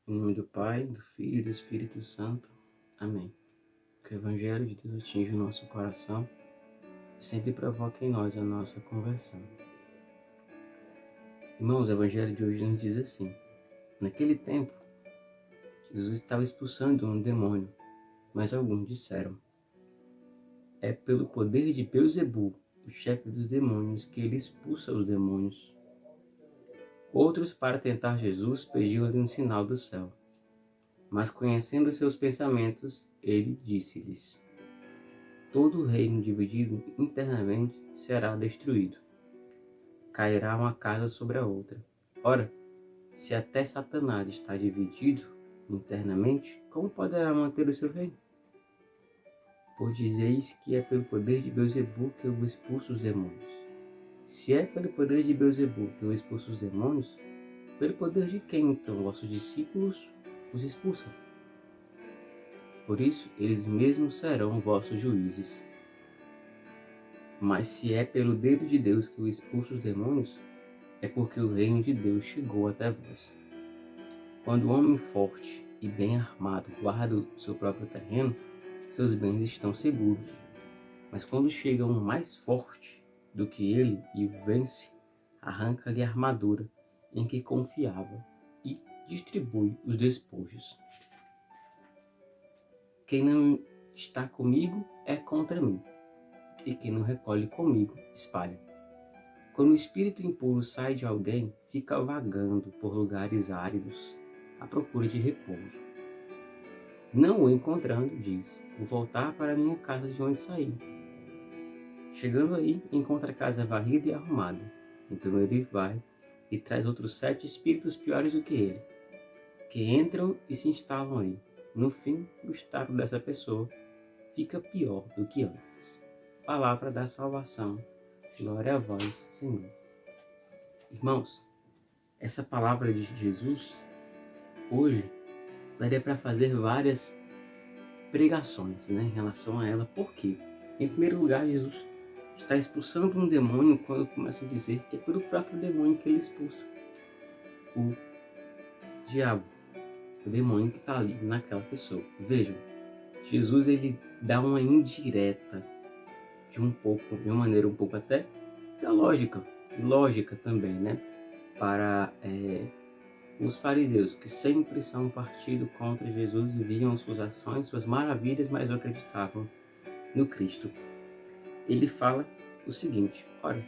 Em nome do Pai, do Filho e do Espírito Santo. Amém. Que o Evangelho de Deus atinja o nosso coração e sempre provoque em nós a nossa conversão. Irmãos, o Evangelho de hoje nos diz assim: naquele tempo, Jesus estava expulsando um demônio, mas alguns disseram: é pelo poder de Beelzebul, o chefe dos demônios, que ele expulsa os demônios. Outros, para tentar Jesus, pediam-lhe um sinal do céu. Mas conhecendo seus pensamentos, ele disse-lhes: todo reino dividido internamente será destruído. Cairá uma casa sobre a outra. Ora, se até Satanás está dividido internamente, como poderá manter o seu reino? Pois dizeis que é pelo poder de Beelzebul que eu expulso os demônios. Se é pelo poder de Beelzebul que eu expulso os demônios, pelo poder de quem então vossos discípulos os expulsam? Por isso, eles mesmos serão vossos juízes. Mas se é pelo dedo de Deus que eu expulso os demônios, é porque o reino de Deus chegou até vós. Quando o homem forte e bem armado guarda o seu próprio terreno, seus bens estão seguros. Mas quando chega um mais forte do que ele e o vence, arranca-lhe a armadura em que confiava e distribui os despojos. Quem não está comigo é contra mim, e quem não recolhe comigo espalha. Quando o espírito impuro sai de alguém, fica vagando por lugares áridos, à procura de repouso. Não o encontrando, diz: vou voltar para a minha casa de onde saí. Chegando aí, encontra a casa varrida e arrumada. Então ele vai e traz outros 7 espíritos piores do que ele, que entram e se instalam aí. No fim, o estado dessa pessoa fica pior do que antes. Palavra da salvação. Glória a vós, Senhor. Irmãos, essa palavra de Jesus, hoje, daria para fazer várias pregações, em relação a ela. Por quê? Em primeiro lugar, Jesus está expulsando um demônio quando começa a dizer que é pelo próprio demônio que ele expulsa. O diabo, o demônio que está ali naquela pessoa. Vejam, Jesus ele dá uma indireta de uma maneira um pouco até teológica, lógica também, para os fariseus, que sempre são um partido contra Jesus e viam suas ações, suas maravilhas, mas não acreditavam no Cristo. Ele fala o seguinte: ora,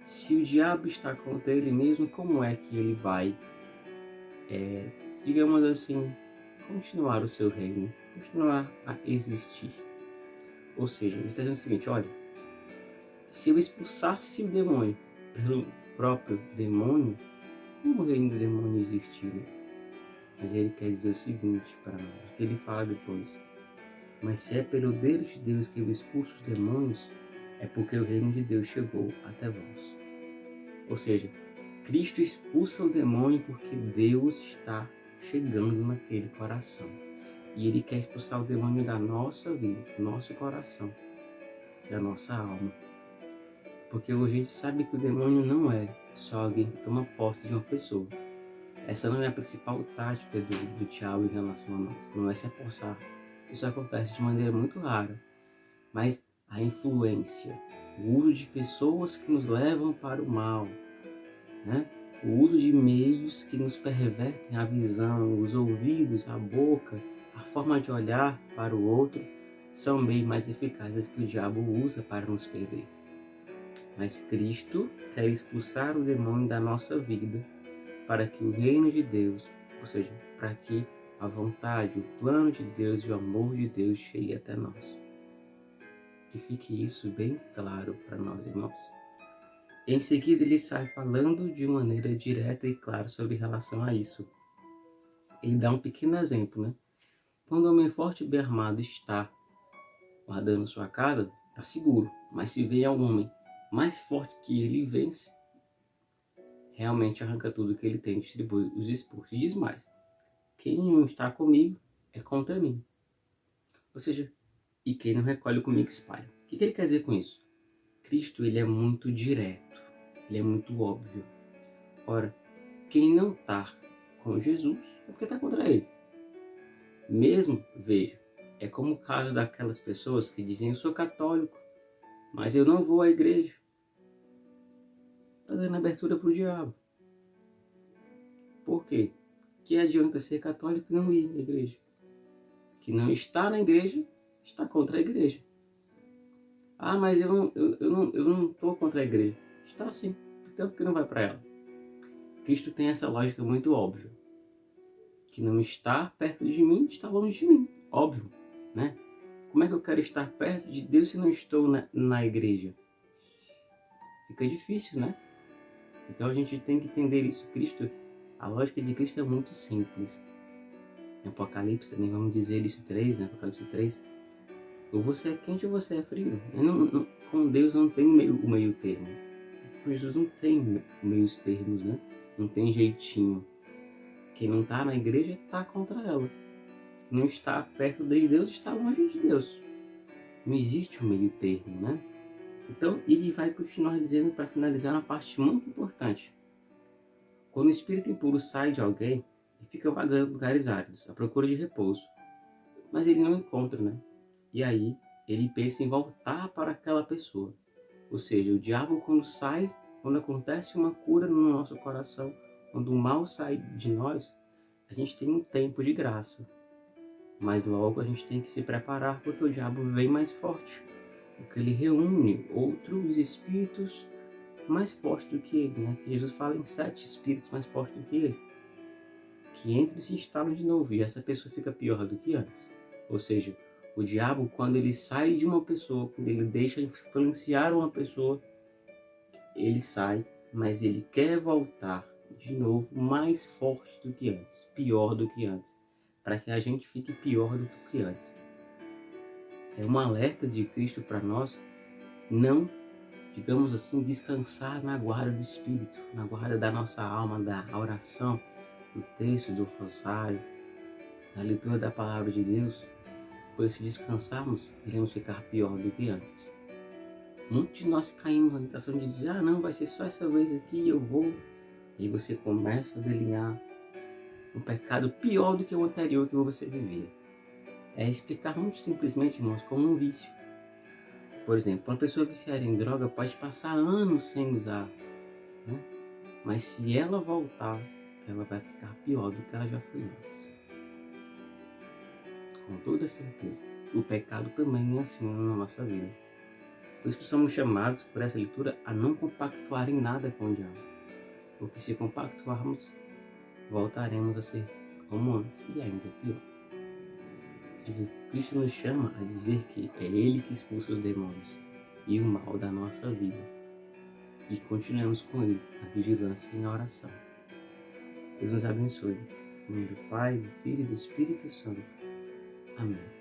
se o diabo está contra ele mesmo, como é que ele vai, digamos assim, continuar o seu reino, continuar a existir? Ou seja, ele está dizendo o seguinte: olha, se eu expulsasse o demônio pelo próprio demônio, como o reino do demônio existiria? Mas ele quer dizer o seguinte para nós, o que ele fala depois: mas se é pelo dedo de Deus que eu expulso os demônios, é porque o reino de Deus chegou até vós. Ou seja, Cristo expulsa o demônio porque Deus está chegando naquele coração. E ele quer expulsar o demônio da nossa vida, do nosso coração, da nossa alma. Porque hoje a gente sabe que o demônio não é só alguém que toma posse de uma pessoa. Essa não é a principal tática do diabo em relação a nós, não é se apossar. Isso acontece de maneira muito rara, mas a influência, o uso de pessoas que nos levam para o mal, o uso de meios que nos pervertem a visão, os ouvidos, a boca, a forma de olhar para o outro, são bem mais eficazes que o diabo usa para nos perder. Mas Cristo quer expulsar o demônio da nossa vida para que o reino de Deus, ou seja, para que a vontade, o plano de Deus e o amor de Deus chegue até nós. Que fique isso bem claro para nós, irmãos. Em seguida, ele sai falando de maneira direta e clara sobre relação a isso. Ele dá um pequeno exemplo, Quando o homem forte e bem armado está guardando sua casa, está seguro. Mas se vem um homem mais forte que ele e vence, realmente arranca tudo que ele tem, distribui os expulsos. E diz mais: quem não está comigo é contra mim. Ou seja, e quem não recolhe comigo espalha. O que ele quer dizer com isso? Cristo ele é muito direto, ele é muito óbvio. Ora, quem não está com Jesus, é porque está contra ele. Mesmo, veja, é como o caso daquelas pessoas que dizem: eu sou católico, mas eu não vou à igreja. Está dando abertura para o diabo. Por quê? Que adianta ser católico e não ir à igreja? Que não está na igreja, está contra a igreja. Ah, mas eu não estou contra a igreja. Está sim, então por que não vai para ela? Cristo tem essa lógica muito óbvia. Que não está perto de mim, está longe de mim. Óbvio, né? Como é que eu quero estar perto de Deus se não estou na igreja? Fica difícil, né? Então a gente tem que entender isso. Cristo, a lógica de Cristo é muito simples. Em Apocalipse também, vamos dizer isso 3, né? Apocalipse 3. Ou você é quente ou você é frio. Com Deus não tem o meio termo. Com Jesus não tem meios termos, né? Não tem jeitinho. Quem não está na igreja está contra ela. Quem não está perto de Deus está longe de Deus. Não existe um meio termo, né? Então, ele vai continuar dizendo, para finalizar, uma parte muito importante. Quando o espírito impuro sai de alguém, ele fica vagando em lugares áridos, à procura de repouso. Mas ele não encontra, né? E aí, ele pensa em voltar para aquela pessoa. Ou seja, o diabo quando acontece uma cura no nosso coração, quando o mal sai de nós, a gente tem um tempo de graça. Mas logo a gente tem que se preparar, porque o diabo vem mais forte. Porque ele reúne outros espíritos mais fortes do que ele, né? Que Jesus fala em 7 espíritos mais fortes do que ele, que entram e se instalam de novo, e essa pessoa fica pior do que antes. Ou seja, o diabo, quando ele sai de uma pessoa, quando ele deixa influenciar uma pessoa, ele sai, mas ele quer voltar de novo mais forte do que antes, pior do que antes, para que a gente fique pior do que antes. É um alerta de Cristo para nós não, digamos assim, descansar na guarda do Espírito, na guarda da nossa alma, da oração, do texto, do rosário, da leitura da palavra de Deus, pois se descansarmos, iremos ficar pior do que antes. Muitos de nós caímos na tentação de dizer: ah, não, vai ser só essa vez aqui, eu vou. E você começa a delinear um pecado pior do que o anterior que você vivia. É explicar muito simplesmente, irmãos, como um vício. Por exemplo, uma pessoa viciada em droga pode passar anos sem usar, né? Mas se ela voltar, ela vai ficar pior do que ela já foi antes. Com toda certeza. O pecado também é assim na nossa vida. Por isso que somos chamados, por essa leitura, a não compactuar em nada com o diabo. Porque se compactuarmos, voltaremos a ser como antes e ainda pior. Cristo nos chama a dizer que é Ele que expulsa os demônios e o mal da nossa vida. E continuemos com Ele na vigilância e na oração. Deus nos abençoe. Em nome do Pai, do Filho e do Espírito Santo. Amém.